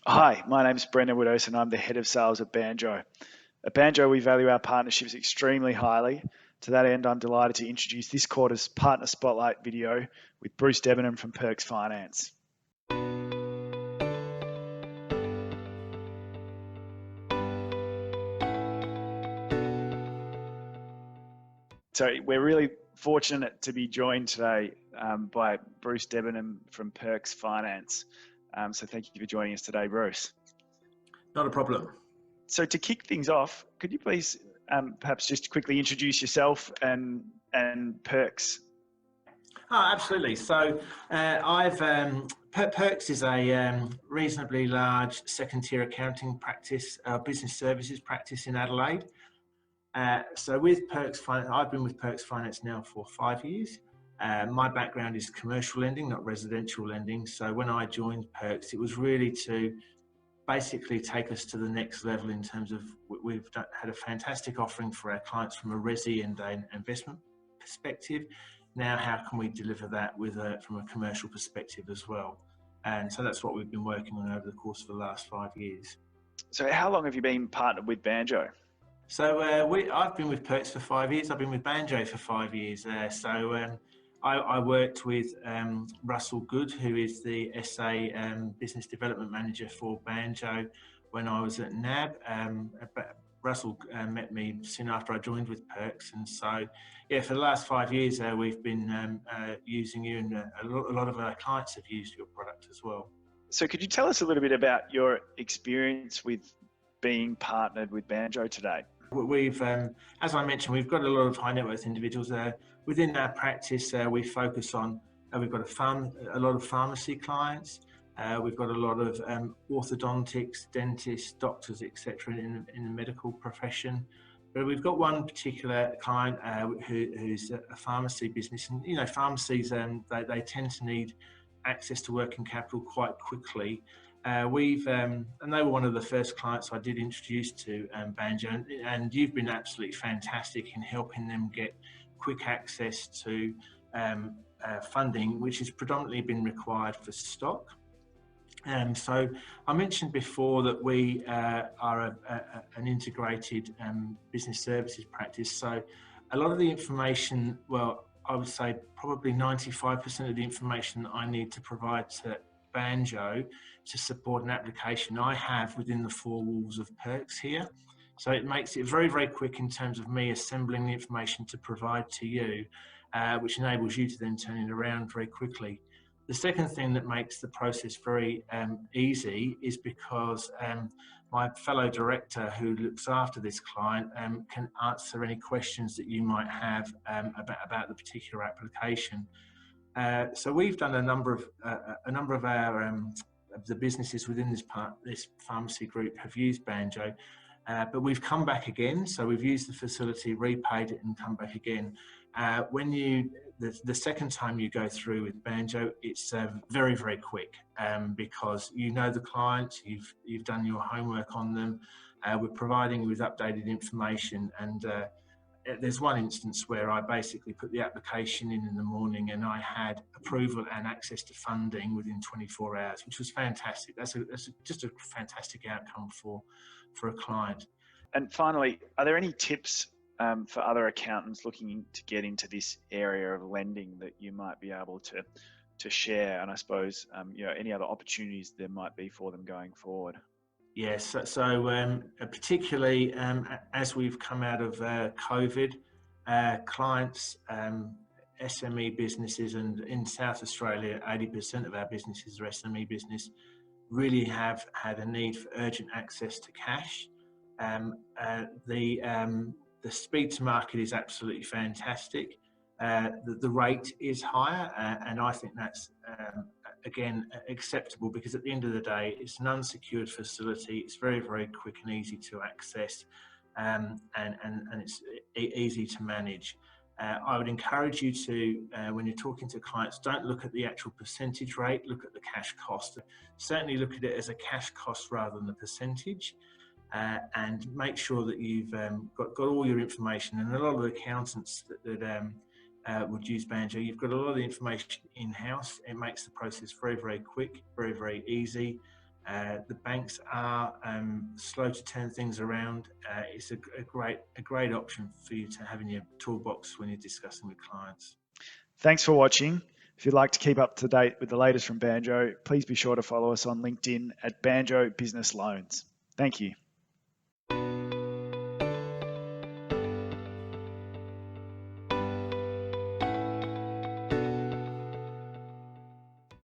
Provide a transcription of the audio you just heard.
Hi, my name's Brendan Widdowson. I'm the head of sales at Banjo. At Banjo, we value our partnerships extremely highly. To that end, I'm delighted to introduce this quarter's Partner Spotlight video with Bruce Debenham from Perks Finance. So we're really fortunate to be joined today by Bruce Debenham from Perks Finance. So thank you for joining us today, Bruce. Not a problem. So to kick things off, could you please perhaps just quickly introduce yourself and Perks? Oh, absolutely. So Perks is a reasonably large second-tier accounting practice, business services practice in Adelaide. So with Perks Finance, I've been with Perks Finance now for 5 years. My background is commercial lending, not residential lending. So when I joined Perks, it was really to basically take us to the next level in terms of had a fantastic offering for our clients from a resi and an investment perspective. Now, how can we deliver that from a commercial perspective as well? And so that's what we've been working on over the course of the last 5 years. So how long have you been partnered with Banjo? So I've been with Perks for 5 years. I've been with Banjo for 5 years. I worked with Russell Good, who is the SA Business Development Manager for Banjo when I was at NAB. Russell met me soon after I joined with Perks. And so, yeah, for the last 5 years, we've been using you, and a lot of our clients have used your product as well. So could you tell us a little bit about your experience with being partnered with Banjo today? We've, as I mentioned, we've got a lot of high net worth individuals. Within our practice, we focus on, we've got a lot of pharmacy clients. We've got a lot of orthodontics, dentists, doctors, etc. in the medical profession. But we've got one particular client who's a pharmacy business, and you know, pharmacies they tend to need access to working capital quite quickly. And they were one of the first clients I did introduce to Banjo, and you've been absolutely fantastic in helping them get quick access to funding, which has predominantly been required for stock. So I mentioned before that we are an integrated business services practice. So a lot of the information, well, I would say probably 95% of the information that I need to provide to Banjo to support an application I have within the four walls of Perks here. So it makes it very, very quick in terms of me assembling the information to provide to you, which enables you to then turn it around very quickly. The second thing that makes the process very easy is because my fellow director who looks after this client can answer any questions that you might have about the particular application. So we've done a number of our of the businesses within this pharmacy group have used Banjo, but we've come back again. So we've used the facility, repaid it, and come back again. The second time you go through with Banjo, it's very, very quick because you know the clients, you've done your homework on them. We're providing you with updated information, and there's one instance where I basically put the application in the morning, and I had approval and access to funding within 24 hours, which was fantastic. That's just a fantastic outcome for a client. And finally, are there any tips for other accountants looking to get into this area of lending that you might be able to share? And I suppose any other opportunities there might be for them going forward. Yes, so particularly as we've come out of COVID, clients, SME businesses, and in South Australia, 80% of our businesses are SME business, really have had a need for urgent access to cash. The speed to market is absolutely fantastic. The rate is higher, and I think that's again acceptable because at the end of the day, it's an unsecured facility. It's very, very quick and easy to access, and it's easy to manage. I would encourage you to, when you're talking to clients, don't look at the actual percentage rate. Look at the cash cost. Certainly, look at it as a cash cost rather than a percentage. And make sure that you've got all your information. And a lot of the accountants that would use Banjo, you've got a lot of the information in-house. It makes the process very, very quick, very, very easy. The banks are slow to turn things around. It's a great option for you to have in your toolbox when you're discussing with clients. Thanks for watching. If you'd like to keep up to date with the latest from Banjo, please be sure to follow us on LinkedIn at Banjo Business Loans. Thank you.